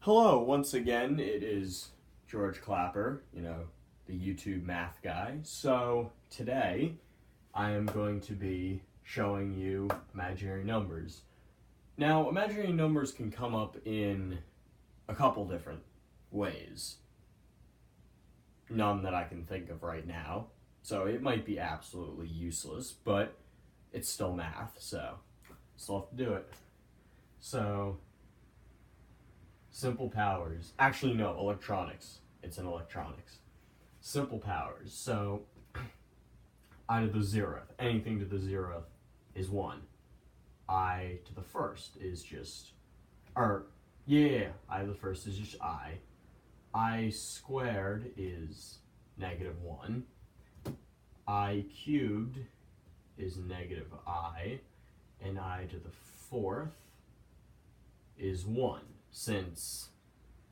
Hello, once again, it is George Clapper, the YouTube math guy. So today I am going to be showing you imaginary numbers. Now, imaginary numbers can come up in a couple different ways. None that I can think of right now. So it might be absolutely useless, but it's still math, so still have to do it. So simple powers. Actually, no, electronics. It's in electronics. Simple powers. So, I to the zeroth, anything to the zeroth is 1. I to the first is just, I to the first is just I. I squared is -1. I cubed is -I. And I to the fourth is 1, since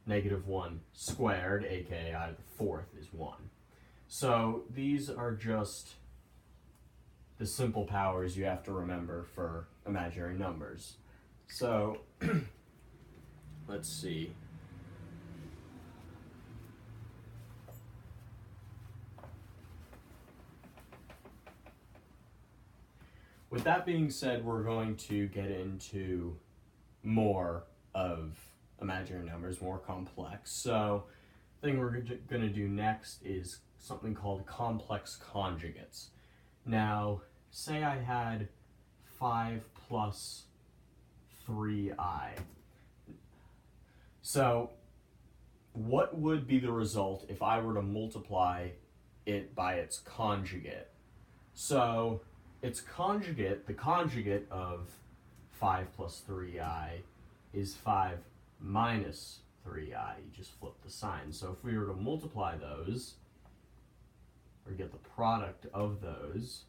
-1 squared, aka I to the fourth, is 1. So these are just the simple powers you have to remember for imaginary numbers. So let's see. With that being said, we're going to get into more of imaginary numbers, more complex. So the thing we're going to do next is something called complex conjugates. Now, say I had 5 plus 3i. So what would be the result if I were to multiply it by its conjugate? So its conjugate, the conjugate of 5 plus 3i is 5 minus 3i. You just flip the sign. So if we were to multiply those, or get the product of those,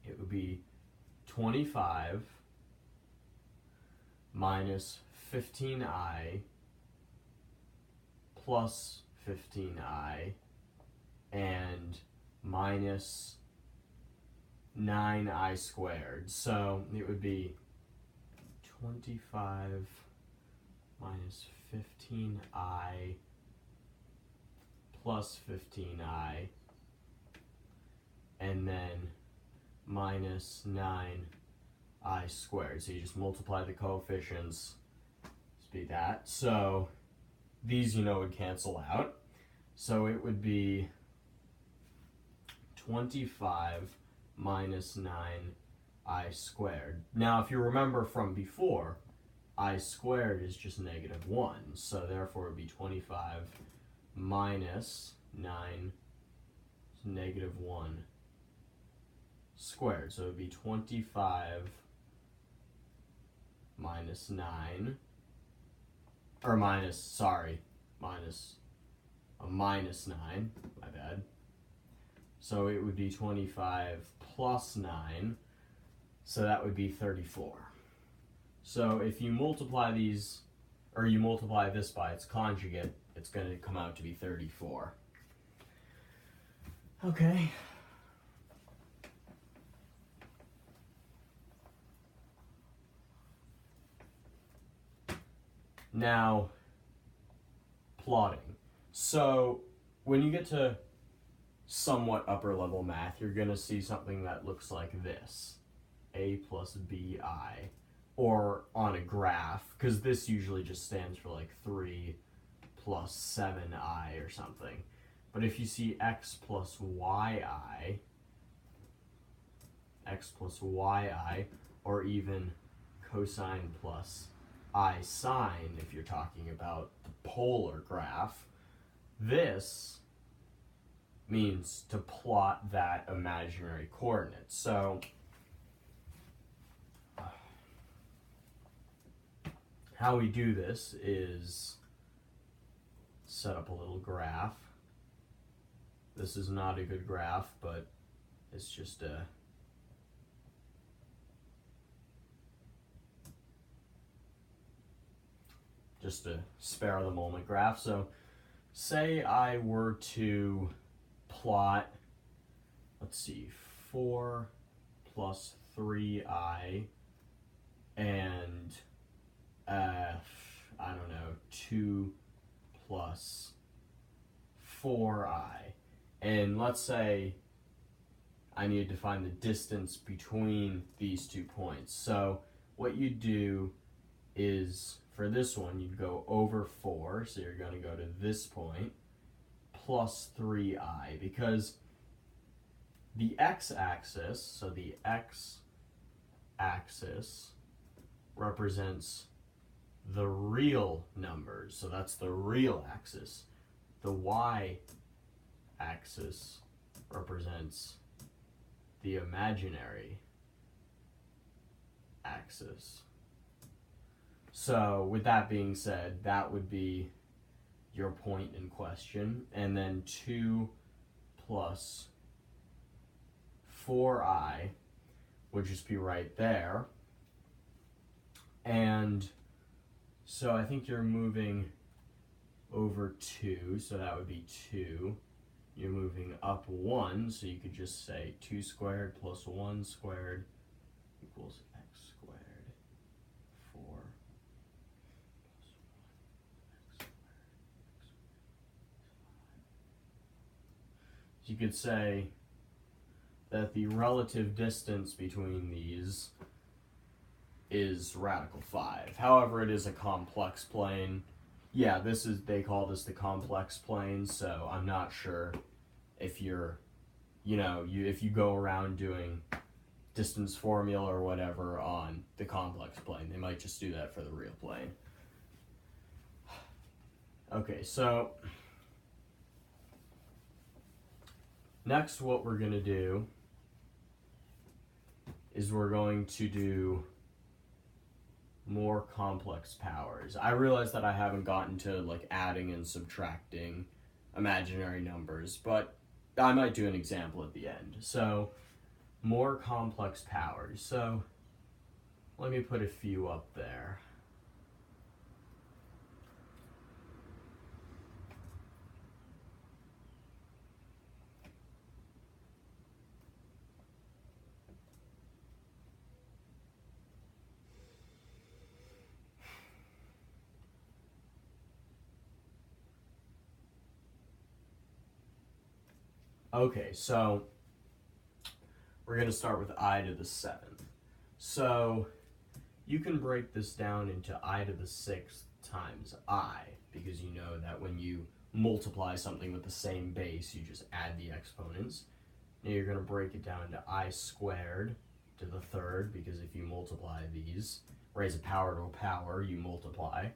it would be 25 minus 15i plus 15i and minus 9i squared. So it would be 25 minus 15i plus 15i and then minus 9i squared. So you just multiply the coefficients, just be that. So these, would cancel out. So it would be 25 minus 9i squared. Now, if you remember from before, I squared is just -1. So therefore it would be 25 minus 9 -1 squared. So it would be 25 minus 9, or minus 9, my bad. So it would be 25 plus 9, so that would be 34. So if you multiply these, or you multiply this by its conjugate, it's going to come out to be 34. Okay. Now, plotting. So when you get to somewhat upper level math, you're going to see something that looks like this: a plus bi, or on a graph, because this usually just stands for like 3 plus 7i or something. But if you see x plus yi, or even cosine plus I sine, if you're talking about the polar graph, this means to plot that imaginary coordinate. So how we do this is set up a little graph. This is not a good graph, but it's just to spare the moment graph. So say I were to plot, let's see, 4 plus 3i and I don't know, 2 plus 4i. And let's say I needed to find the distance between these 2 points. So what you do is, for this one, you'd go over 4, so you're going to go to this point, plus 3i, because the x-axis, so the x-axis represents the real numbers, so that's the real axis. The y-axis represents the imaginary axis. So with that being said, that would be your point in question, and then 2 plus 4i would just be right there. And so I think you're moving over 2, so that would be 2. You're moving up 1, so you could just say 2 squared plus 1 squared equals x squared. 4 plus 1 x squared. So you could say that the relative distance between these is radical 5. However, it is a complex plane. Yeah, they call this the complex plane, so I'm not sure if you're, if you go around doing distance formula or whatever on the complex plane. They might just do that for the real plane. Okay, so next what we're going to do is we're going to do more complex powers. I realize that I haven't gotten to like adding and subtracting imaginary numbers, but I might do an example at the end. So more complex powers. So let me put a few up there. Okay, so we're going to start with I to the 7th. So you can break this down into I to the 6th times I, because you know that when you multiply something with the same base, you just add the exponents. Now you're going to break it down to I squared to the 3rd, because if you multiply these, raise a power to a power, you multiply,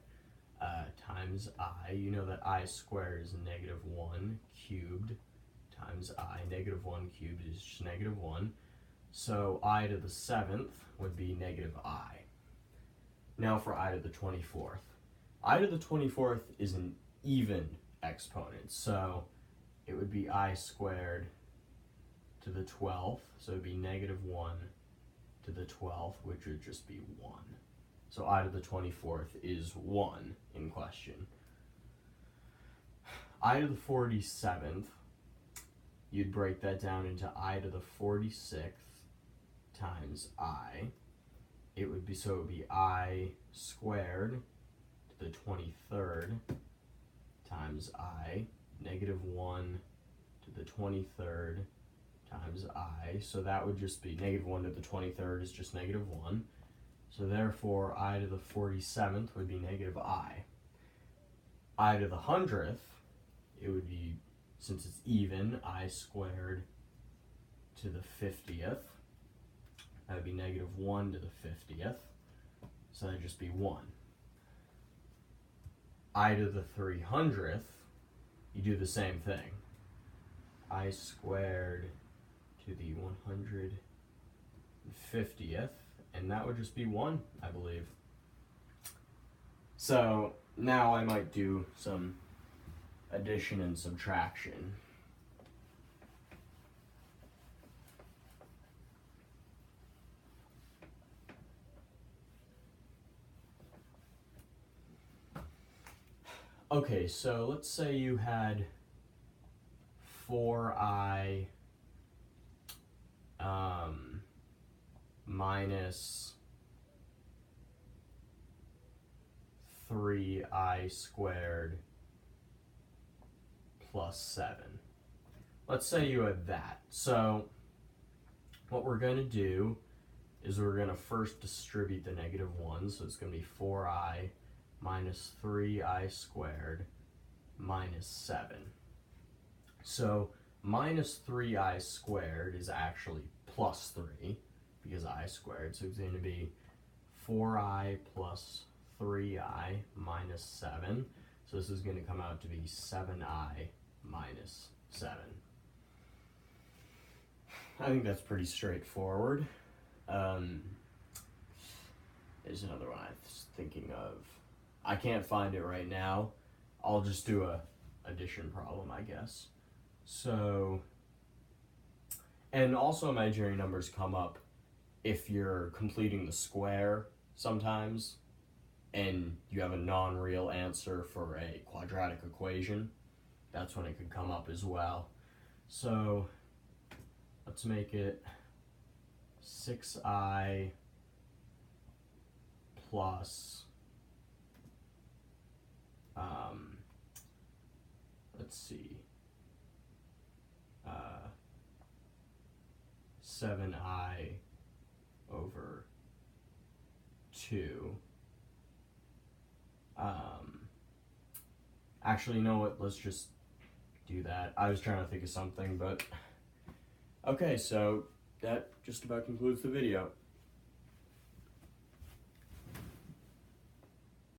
times I. You know that I squared is negative 1 cubed times I. Negative 1 cubed is just negative 1. So I to the 7th would be negative I. Now for I to the 24th. I to the 24th is an even exponent, so it would be I squared to the 12th, so it would be negative 1 to the 12th, which would just be 1. So I to the 24th is 1 in question. I to the 47th, you'd break that down into I to the 46th times I. It would be I squared to the 23rd times I, negative 1 to the 23rd times I. So that would just be negative 1 to the 23rd is just negative 1. So therefore, I to the 47th would be negative I. I to the 100th, it would be, since it's even, I squared to the 50th. That would be negative 1 to the 50th. So that would just be 1. I to the 300th, you do the same thing. I squared to the 150th, and that would just be 1, I believe. So now I might do some addition and subtraction. Okay, so let's say you had 4i minus 3i squared plus 7. Let's say you had that. So what we're going to do is we're going to first distribute the negative 1. So it's going to be 4i minus 3i squared minus 7. So minus 3i squared is actually plus 3 because I squared. So it's going to be 4i plus 3i minus 7. So this is going to come out to be 7i minus 7. I think that's pretty straightforward. There's another one I was thinking of. I can't find it right now. I'll just do a addition problem, I guess. So, and also imaginary numbers come up if you're completing the square sometimes and you have a non-real answer for a quadratic equation. That's when it could come up as well. So let's make it 6i plus, let's see, 7i over 2. Actually, you know what? Let's just do that. I was trying to think of something, but okay, so that just about concludes the video.